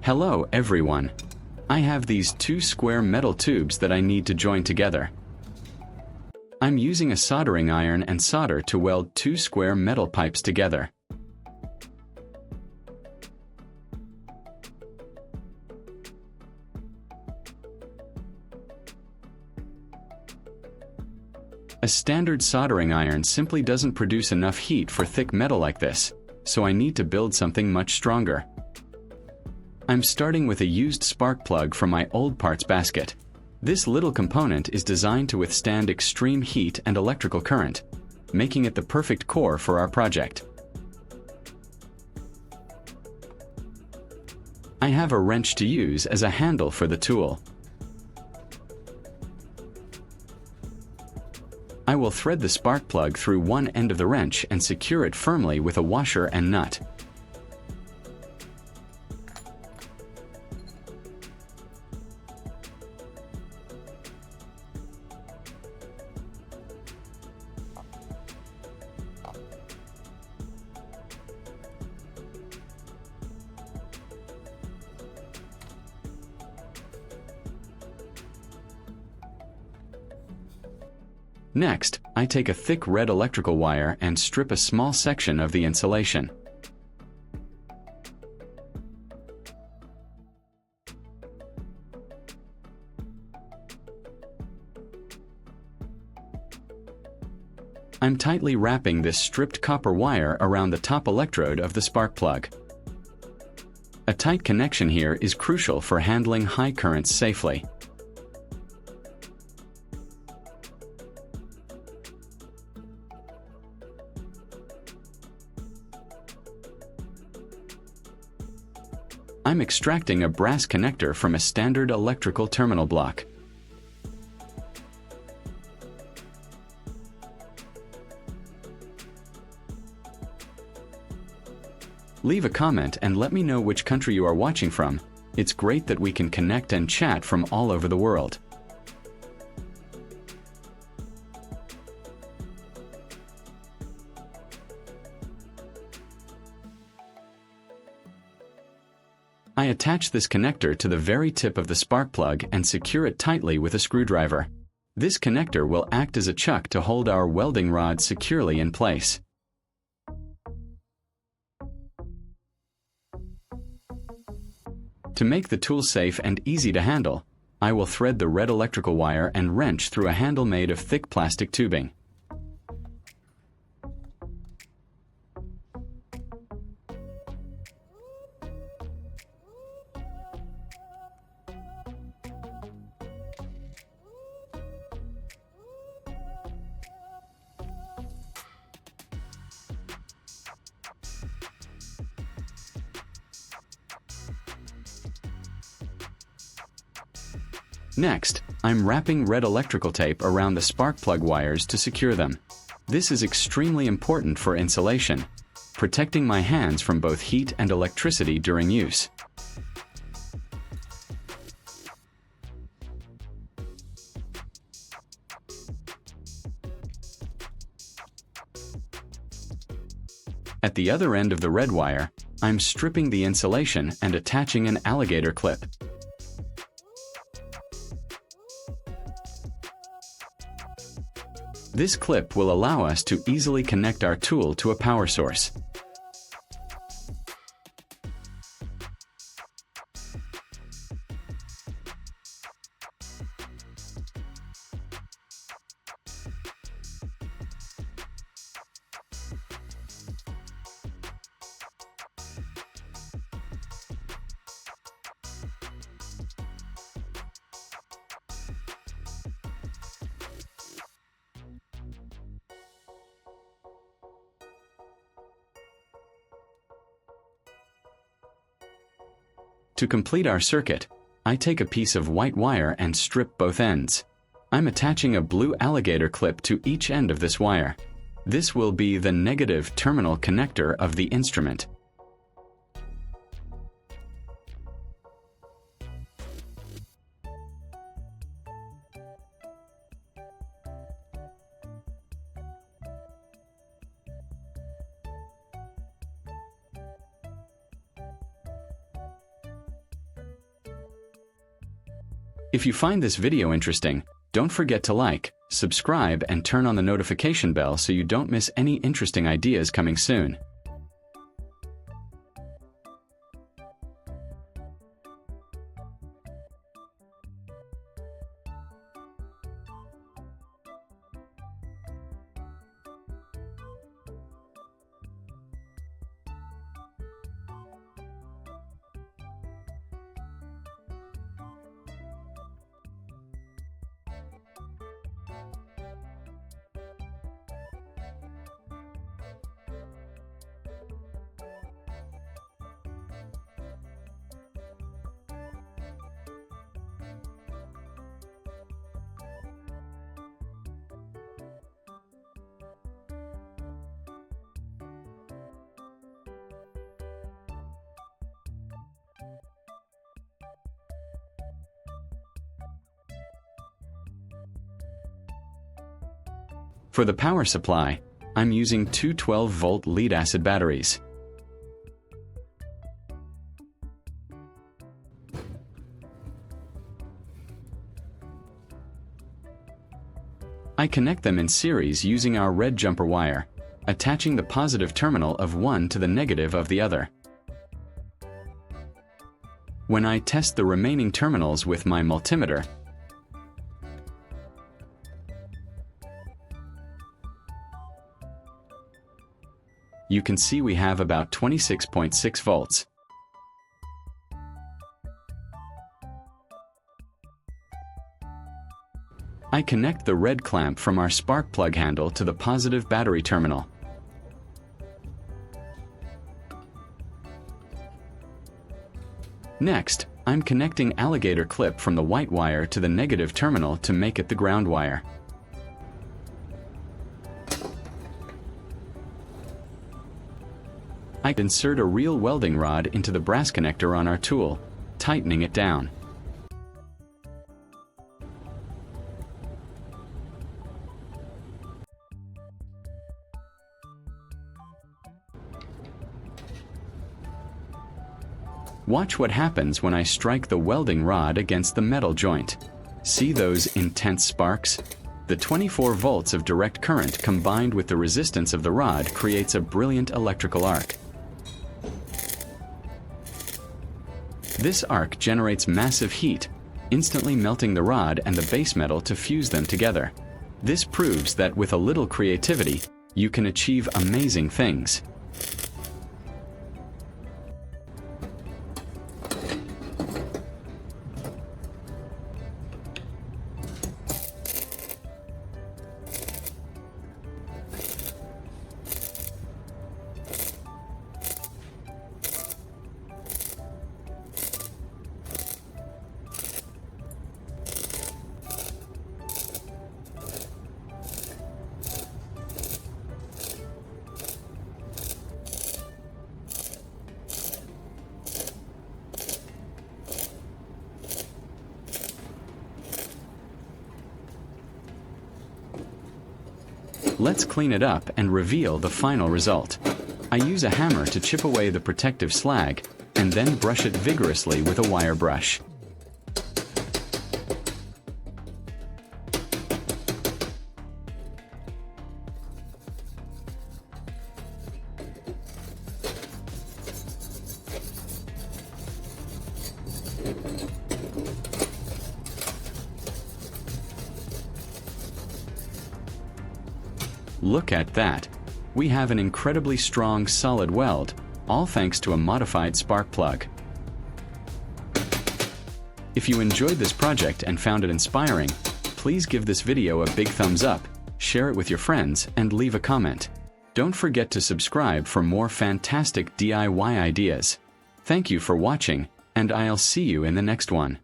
Hello everyone. I have these two square metal tubes that I need to join together. I'm using a soldering iron and solder to weld two square metal pipes together. A standard soldering iron simply doesn't produce enough heat for thick metal like this, so I need to build something much stronger. I'm starting with a used spark plug from my old parts basket. This little component is designed to withstand extreme heat and electrical current, making it the perfect core for our project. I have a wrench to use as a handle for the tool. I will thread the spark plug through one end of the wrench and secure it firmly with a washer and nut. Next, I take a thick red electrical wire and strip a small section of the insulation. I'm tightly wrapping this stripped copper wire around the top electrode of the spark plug. A tight connection here is crucial for handling high currents safely. I'm extracting a brass connector from a standard electrical terminal block. Leave a comment and let me know which country you are watching from. It's great that we can connect and chat from all over the world. I attach this connector to the very tip of the spark plug and secure it tightly with a screwdriver. This connector will act as a chuck to hold our welding rod securely in place. To make the tool safe and easy to handle, I will thread the red electrical wire and wrench through a handle made of thick plastic tubing. Next, I'm wrapping red electrical tape around the spark plug wires to secure them. This is extremely important for insulation, protecting my hands from both heat and electricity during use. At the other end of the red wire, I'm stripping the insulation and attaching an alligator clip. This clip will allow us to easily connect our tool to a power source. To complete our circuit, I take a piece of white wire and strip both ends. I'm attaching a blue alligator clip to each end of this wire. This will be the negative terminal connector of the instrument. If you find this video interesting, don't forget to like, subscribe, and turn on the notification bell so you don't miss any interesting ideas coming soon. For the power supply, I'm using two 12-volt lead-acid batteries. I connect them in series using our red jumper wire, attaching the positive terminal of one to the negative of the other. When I test the remaining terminals with my multimeter, you can see we have about 26.6 volts. I connect the red clamp from our spark plug handle to the positive battery terminal. Next, I'm connecting alligator clip from the white wire to the negative terminal to make it the ground wire. I insert a real welding rod into the brass connector on our tool, tightening it down. Watch what happens when I strike the welding rod against the metal joint. See those intense sparks? The 24 volts of direct current combined with the resistance of the rod creates a brilliant electrical arc. This arc generates massive heat, instantly melting the rod and the base metal to fuse them together. This proves that with a little creativity, you can achieve amazing things. Let's clean it up and reveal the final result. I use a hammer to chip away the protective slag and then brush it vigorously with a wire brush. Look at that! We have an incredibly strong solid weld, all thanks to a modified spark plug. If you enjoyed this project and found it inspiring, please give this video a big thumbs up, share it with your friends, and leave a comment. Don't forget to subscribe for more fantastic DIY ideas. Thank you for watching, and I'll see you in the next one.